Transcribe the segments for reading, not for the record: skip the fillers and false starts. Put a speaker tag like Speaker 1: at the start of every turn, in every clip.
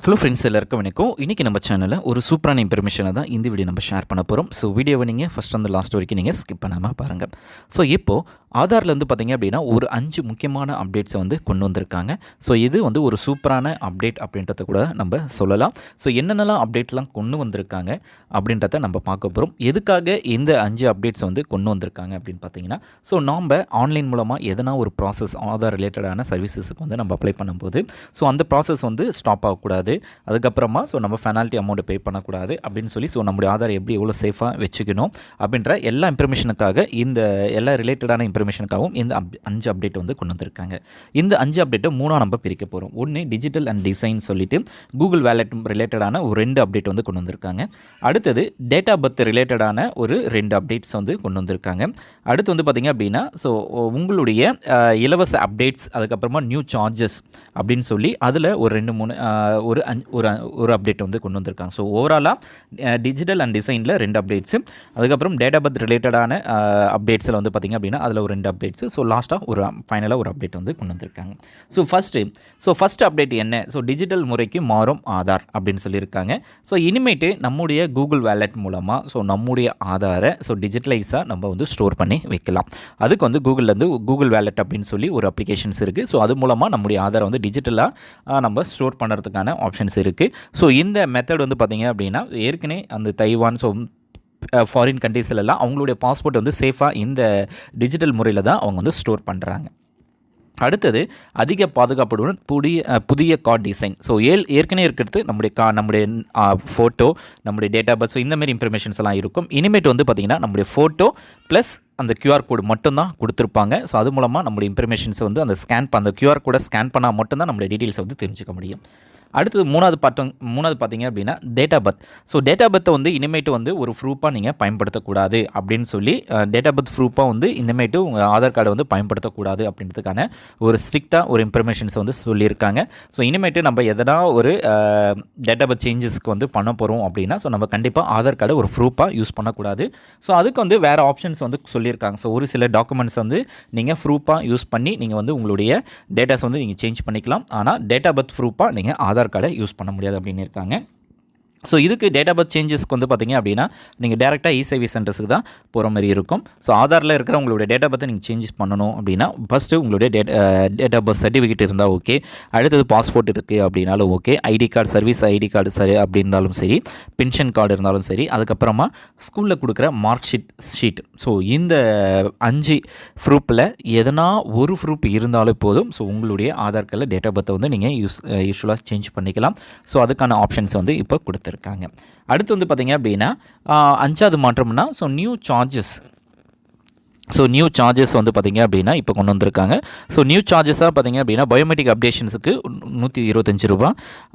Speaker 1: Hello friends, எல்லாருக்கும் வணக்கம். இன்றைக்கி நம்ம சேனலில் ஒரு சூப்பரான இன்ஃபர்மேஷனை தான் இந்த வீடியோ நம்ம ஷேர் பண்ண போகிறோம். ஸோ வீடியோவை நீங்கள் ஃபஸ்ட் அந்த லாஸ்ட் வரைக்கும் நீங்கள் ஸ்கிப் பண்ணாமல் பாருங்கள். ஸோ இப்போது ஆதார்லேருந்து பார்த்திங்க அப்படின்னா ஒரு 5 முக்கியமான அப்டேட்ஸை வந்து கொண்டு வந்திருக்காங்க. ஸோ இது வந்து ஒரு சூப்பரான அப்டேட் அப்படின்றத கூட நம்ம சொல்லலாம். ஸோ என்னென்னலாம் அப்டேட்லாம் கொண்டு வந்திருக்காங்க அப்படின்றத நம்ம பார்க்க போகிறோம். எதுக்காக இந்த 5 அப்டேட்ஸை வந்து கொண்டு வந்திருக்காங்க அப்படின்னு பார்த்தீங்கன்னா, ஸோ நாம் ஆன்லைன் மூலமாக எதனா ஒரு ப்ராசஸ் ஆதார் ரிலேட்டடான சர்வீசஸுக்கு வந்து நம்ம அப்ளை பண்ணும்போது ஸோ அந்த ப்ராசஸ் வந்து ஸ்டாப் ஆகக்கூடாது. அதுக்கப்புறமா ஸோ நம்ம பெனால்ட்டி அமௌண்ட்டை பே பண்ணக்கூடாது அப்படின்னு சொல்லி ஸோ நம்முடைய ஆதார் எப்படி எவ்வளோ சேஃபாக வச்சுக்கணும் அப்படின்ற எல்லா இன்ஃபர்மேஷனுக்காக இந்த எல்லா ரிலேட்டடான இன்ஃபர்மேஷனுக்காகவும் இந்த 5 அப்டேட் வந்து கொண்டு வந்திருக்காங்க. இந்த 5 அப்டேட்டை 3 நம்ம பிரிக்க போகிறோம். ஒன்று டிஜிட்டல் அண்ட் டிசைன் சொல்லிட்டு கூகுள் வேலெட் ரிலேட்டடான ஒரு 2 அப்டேட் வந்து கொண்டு வந்திருக்காங்க. அடுத்தது டேட்டா பர்த் ரிலேட்டடான ஒரு 2 அப்டேட்ஸ் வந்து கொண்டு வந்திருக்காங்க. அடுத்து வந்து பார்த்திங்க அப்படின்னா ஸோ உங்களுடைய இலவச அப்டேட்ஸ், அதுக்கப்புறமா நியூ சார்ஜஸ் அப்படின்னு சொல்லி அதில் ஒரு 2-3 ஒரு அப்டேட் வந்து கொண்டு வந்திருக்காங்க. ஸோ ஓவராலாக டிஜிட்டல் அண்ட் டிசைனில் 2 அப்டேட்ஸு, அதுக்கப்புறம் டேட்டா பர்த் ரிலேட்டடான அப்டேட்ஸில் வந்து பார்த்திங்க அப்படின்னா அதில் ஒரு 2 அப்டேட்ஸு, ஸோ லாஸ்ட்டாக ஒரு ஃபைனலாக ஒரு அப்டேட் வந்து கொண்டு வந்திருக்காங்க. ஃபஸ்ட்டு அப்டேட் என்ன? ஸோ டிஜிட்டல் முறைக்கு மாறும் ஆதார் அப்படின்னு சொல்லியிருக்காங்க. ஸோ இனிமேட்டு நம்முடைய கூகுள் வேலெட் மூலமாக ஸோ நம்முடைய ஆதாரை ஸோ டிஜிட்டலைஸாக நம்ம வந்து ஸ்டோர் பண்ணி வைக்கலாம். அதுக்கு வந்து கூகுள்லேருந்து கூகுள் வேலெட் அப்படின்னு சொல்லி ஒரு அப்ளிகேஷன்ஸ் இருக்குது. ஸோ அது மூலமாக நம்முடைய ஆதாரை வந்து டிஜிட்டலாக நம்ம ஸ்டோர் பண்ணுறதுக்கான ஆப்ஷன்ஸ் இருக்குது. ஸோ இந்த மெத்தட் வந்து பார்த்திங்க அப்படின்னா ஏற்கனவே அந்த தைவான் ஸோ ஃபாரின் கண்ட்ரீஸ்லாம் அவங்களுடைய பாஸ்போர்ட் வந்து சேஃபாக இந்த டிஜிட்டல் முறையில் தான் அவங்க வந்து ஸ்டோர் பண்ணுறாங்க. அடுத்தது அதிக பாதுகாப்புடன் புதிய கார்டு டிசைன். ஸோ ஏற்கனவே இருக்கிறது நம்முடைய ஃபோட்டோ, நம்முடைய டேட்டா பர்த், ஸோ இந்தமாரி இன்ஃபர்மேஷன்ஸ் எல்லாம் இருக்கும். இனிமேட் வந்து பார்த்திங்கன்னா நம்முடைய ஃபோட்டோ ப்ளஸ் அந்த QR கோடு மட்டும்தான் கொடுத்துருப்பாங்க. ஸோ அது மூலமாக நம்முடைய இன்ஃபர்மேஷன்ஸை வந்து அந்த QR கோடை ஸ்கேன் பண்ணால் மட்டும்தான் நம்மளுடைய டீட்டெயில்ஸை வந்து தெரிஞ்சுக்க முடியும். அடுத்தது மூணாவது பார்த்திங்க அப்படின்னா டேட்டா பர்த். ஸோ டேட்டா பர்த்தை வந்து இனிமேட்டு வந்து ஒரு ப்ரூஃபாக நீங்கள் பயன்படுத்தக்கூடாது அப்படின்னு சொல்லி டேட்டா பர்த் ப்ரூஃபாக வந்து இனிமேட்டு உங்கள் ஆதார் கார்டை வந்து பயன்படுத்தக்கூடாது அப்படின்றதுக்கான ஒரு ஸ்ட்ரிக்டாக ஒரு இன்ஃபர்மேஷன்ஸ் வந்து சொல்லியிருக்காங்க. ஸோ இனிமேட்டு நம்ம எதனா ஒரு டேட்டா பர்த் சேஞ்சஸ்க்கு வந்து பண்ண போகிறோம் அப்படின்னா ஸோ நம்ம கண்டிப்பாக ஆதார் கார்டை ஒரு ப்ரூஃபாக யூஸ் பண்ணக்கூடாது. ஸோ அதுக்கு வந்து வேறு ஆப்ஷன்ஸ் வந்து சொல்லியிருக்காங்க. ஸோ ஒரு சில டாக்குமெண்ட்ஸ் வந்து நீங்கள் ப்ரூஃபாக யூஸ் பண்ணி நீங்கள் வந்து உங்களுடைய டேட்டாஸ் வந்து நீங்கள் சேஞ்ச் பண்ணிக்கலாம். ஆனால் டேட்டா பர்த் ப்ரூஃபாக நீங்கள் ஆதார் கார்டை யூஸ் பண்ண முடியாது அப்படின்னு இருக்காங்க. ஸோ இதுக்கு டேட்டா பர்த் சேஞ்சஸ்க்கு வந்து பார்த்திங்க அப்படின்னா நீங்கள் டேரெக்டாக இ-சர்வீஸ் சென்டர்ஸுக்கு தான் போகிற மாதிரி இருக்கும். ஸோ ஆதாரில் இருக்கிற உங்களுடைய டேட்டா பர்த்தை நீங்கள் சேஞ்சஸ் பண்ணணும் அப்படின்னா ஃபஸ்ட்டு உங்களுடைய டேட்டா பர்த் சர்டிஃபிகேட் இருந்தால் ஓகே, அடுத்தது பாஸ்போர்ட் இருக்குது அப்படின்னாலும் okay, ID card, service ID card சரி அப்படி இருந்தாலும் சரி, பென்ஷன் கார்டு இருந்தாலும் சரி, அதுக்கப்புறமா ஸ்கூலில் கொடுக்குற மார்க் ஷீட். ஸோ இந்த 5 ப்ரூஃபில் எதனா ஒரு ப்ரூஃப் இருந்தாலும் போதும். ஸோ உங்களுடைய ஆதார் கார்டில் டேட்டா பர்த்தை வந்து நீங்கள் யூஸ்வலாக சேஞ்ச் பண்ணிக்கலாம். ஸோ அதுக்கான ஆப்ஷன்ஸ் வந்து இப்போ கொடுத்துருக்காங்க. அடுத்து வந்து பார்த்திங்க அப்படின்னா 5வது மாற்றம்னா ஸோ நியூ சார்ஜஸ் வந்து பார்த்திங்க அப்படின்னா இப்போ கொண்டு வந்திருக்காங்க. ஸோ நியூ சார்ஜஸாக பார்த்திங்க அப்படின்னா பயோமெட்ரிக் அப்டேஷன்ஸுக்கு ₹125,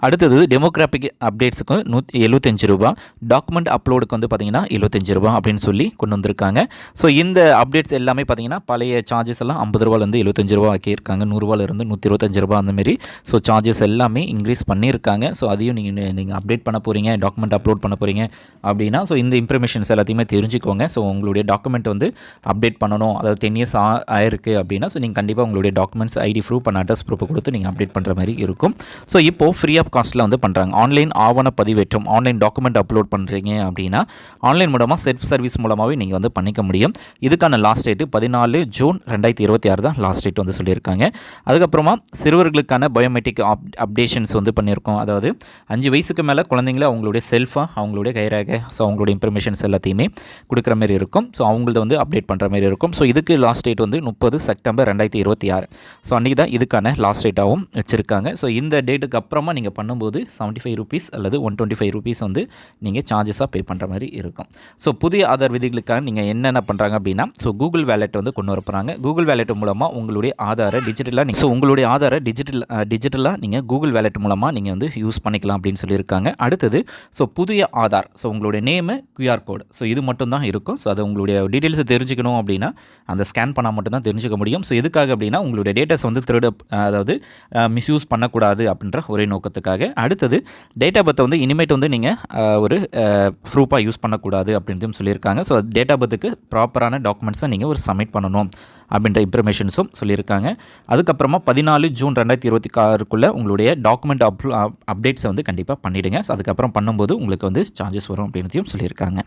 Speaker 1: அடுத்தது டெமோகிராஃபிக் அப்டேட்ஸுக்கு ₹175, டாக்குமெண்ட் அப்லோடுக்கு வந்து பார்த்திங்கன்னா ₹75 அப்படின்னு சொல்லி கொண்டு வந்திருக்காங்க. ஸோ இந்த அப்டேட்ஸ் எல்லாமே பார்த்திங்கன்னா பழைய சார்ஜஸ் எல்லாம் ₹50 ₹75 ஆக்கியிருக்காங்க, ₹100 ₹125 அந்தமாரி. ஸோ சார்ஜஸ் எல்லாமே இன்க்ரீஸ் பண்ணியிருக்காங்க. ஸோ அதையும் நீங்கள் அப்டேட் பண்ண போகிறீங்க, டாக்குமெண்ட் அப்லோட் பண்ண போகிறீங்க அப்படின்னா ஸோ இந்த இன்ஃபர்மேஷன்ஸ் எல்லாத்தையுமே தெரிஞ்சுக்கோங்க. ஸோ உங்களுடைய டாக்குமெண்ட் வந்து அப்டேட் பண்ணணும், அதாவது 10 இயர்ஸ் ஆயிருக்கு அப்படின்னா ஸோ நீங்கள் கண்டிப்பாக உங்களுடைய documents ID proof and address proof கொடுத்து நீங்கள் அப்டேட் பண்ணுற மாதிரி இருக்கும். ஸோ இப்போது ஃப்ரீ ஆஃப் காஸ்ட்டில் வந்து பண்ணுறாங்க. ஆன்லைன் ஆவண பதிவேற்றம், ஆன்லைன் டாக்குமெண்ட் அப்லோட் பண்ணுறீங்க அப்படின்னா ஆன்லைன் மூலமாக செல்ஃப் சர்வீஸ் மூலமாகவே நீங்கள் வந்து பண்ணிக்க முடியும். இதுக்கான லாஸ்ட் டேட்டு 14 ஜூன் 2026 தான் லாஸ்ட் டேட் வந்து சொல்லியிருக்காங்க. அதுக்கப்புறமா சிறுவர்களுக்கான பயோமெட்ரிக் அப்டேஷன்ஸ் வந்து பண்ணியிருக்கோம். அதாவது 5 வயசுக்கு மேலே குழந்தைங்கள அவங்களுடைய செல்ஃபாக அவங்களுடைய கைரேகை ஸோ அவங்களுடைய இன்ஃபர்மேஷன்ஸ் எல்லாத்தையுமே கொடுக்குற மாதிரி இருக்கும். ஸோ அவங்கள வந்து அப்டேட் பண்ணுற மாதிரி இருக்கும். ஸோ இதுக்கு லாஸ்ட் டேட் வந்து 30 செப்டம்பர் 2026. ஸோ அன்றைக்கி தான் இதுக்கான லாஸ்ட் டேட்டாகவும் வச்சுருக்காங்க. ஸோ இந்த டேட்டுக்கு அப்புறமா நீங்கள் பண்ணும்போது ₹75 அல்லது ₹125 வந்து நீங்கள் சார்ஜஸாக பே பண்ணுற மாதிரி இருக்கும். ஸோ புதிய ஆதார் விதிகளுக்காக நீங்கள் என்னென்ன பண்ணுறாங்க அப்படின்னா ஸோ கூகுள் வேலெட் வந்து கொண்டு வர போகிறாங்க. கூகுள் வேலெட் மூலமாக உங்களுடைய ஆதாரை டிஜிட்டலாக நீங்கள் கூகுள் வேலெட் மூலமாக நீங்கள் வந்து யூஸ் பண்ணிக்கலாம் அப்படின்னு சொல்லியிருக்காங்க. அடுத்தது ஸோ புதிய ஆதார், ஸோ உங்களுடைய நேமு QR கோடு, ஸோ இது மட்டும் தான் இருக்கும். ஸோ அது உங்களுடைய டீட்டெயில்ஸை தெரிஞ்சுக்கணும் அப்படின்னா அப்படின்னா அந்த ஸ்கேன் பண்ணால் மட்டும்தான் தெரிஞ்சுக்க முடியும். ஸோ எதுக்காக அப்படின்னா உங்களுடைய டேட்டாஸ் வந்து அதாவது மிஸ்யூஸ் பண்ணக்கூடாது அப்படின்ற ஒரே நோக்கத்துக்காக. அடுத்தது டேட் ஆஃப் பர்த்தை வந்து இனிமேட் வந்து நீங்கள் ஒரு ப்ரூஃபாக யூஸ் பண்ணக்கூடாது அப்படின்றதும் சொல்லியிருக்காங்க. ஸோ டேட் ஆஃப் பர்த்துக்கு ப்ராப்பரான டாக்குமெண்ட்ஸை நீங்கள் ஒரு சப்மிட் பண்ணணும் அப்படின்ற இன்ஃபர்மேஷன்ஸும் சொல்லியிருக்காங்க. அதுக்கப்புறமா 14 ஜூன் 2026க்குள்ளே உங்களுடைய டாக்குமெண்ட் அப்டேட்ஸை வந்து கண்டிப்பாக பண்ணிவிடுங்க. ஸோ அதுக்கப்புறம் பண்ணும்போது உங்களுக்கு வந்து சார்ஜஸ் வரும் அப்படின்றதையும் சொல்லியிருக்காங்க.